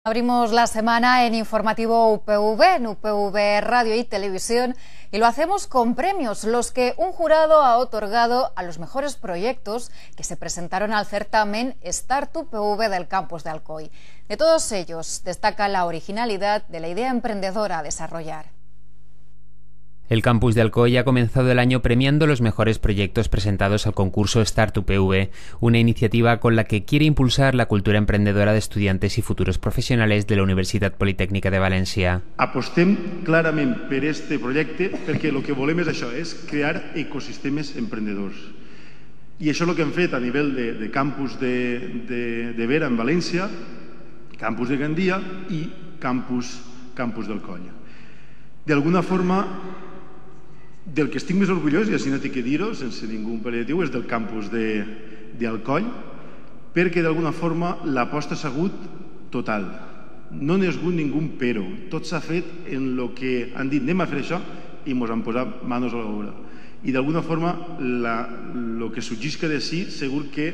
Abrimos la semana en Informativo UPV, en UPV Radio y Televisión, y lo hacemos con premios, los que un jurado ha otorgado a los mejores proyectos que se presentaron al certamen Start UPV del campus de Alcoy. De todos ellos destaca la originalidad de la idea emprendedora a desarrollar. El campus de Alcoy ha comenzado el año premiando los mejores proyectos presentados al concurso Start UPV, una iniciativa con la que quiere impulsar la cultura emprendedora de estudiantes y futuros professionals de la Universitat Politècnica de València. Apostem clarament per este projecte perquè el que volem és això, és crear ecosistemes emprendedors. I això és el que hem fet a nivell de campus de Vera en València, campus de Gandia i campus d'Alcoy. D'alguna forma, del que estic més orgullós, i així no tinc que dir-ho sense ningú pal·liatiu, és del campus d'Alcoy, perquè d'alguna forma l'aposta ha sigut total. No n'hi ha hagut ningú però. Tot s'ha fet en el que han dit anem a fer això i ens han posat manos a l'obra. I d'alguna forma el que sorgisca de sí segur que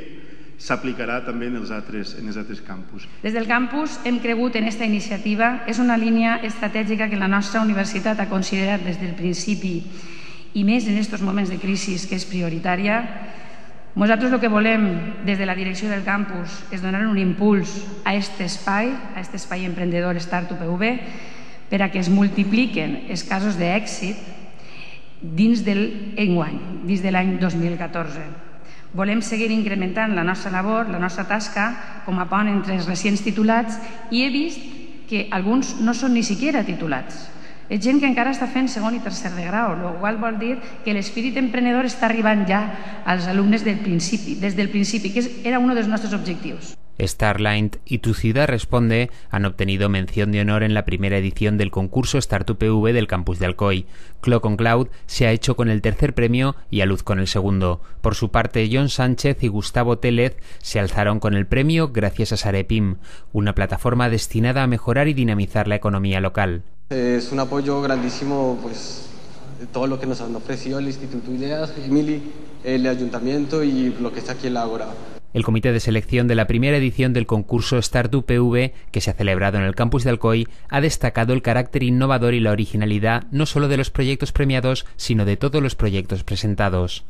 s'aplicarà també en els altres campus. Des del campus hem cregut en aquesta iniciativa. És una línia estratègica que la nostra universitat ha considerat des del principi i més en aquests moments de crisi que és prioritària. Nosaltres el que volem des de la direcció del campus és donar un impuls a aquest espai emprendedor Start UPV per a que es multipliquen els casos d'èxit dins de l'any 2014. Volem seguir incrementant la nostra labor, la nostra tasca com a pont entre els recents titulats, i he vist que alguns no són ni siquiera titulats. És gent que encara està fent segon i tercer de grau, el qual vol dir que l'espírit emprenedor està arribant ja als alumnes des del principi, que era un dels nostres objectius. Starline y Tu Ciudad Responde han obtenido mención de honor en la primera edición del concurso Start UPV del campus de Alcoy. Clock on Cloud se ha hecho con el tercer premio y A Luz con el segundo. Por su parte, John Sánchez y Gustavo Télez se alzaron con el premio gracias a Sarepim, una plataforma destinada a mejorar y dinamizar la economía local. Es un apoyo grandísimo, pues, de todo lo que nos han ofrecido el Instituto Ideas, Emily, el Ayuntamiento y lo que está aquí en la Ágora. El comité de selección de la primera edición del concurso Start UPV, que se ha celebrado en el campus de Alcoy, ha destacado el carácter innovador y la originalidad no solo de los proyectos premiados, sino de todos los proyectos presentados.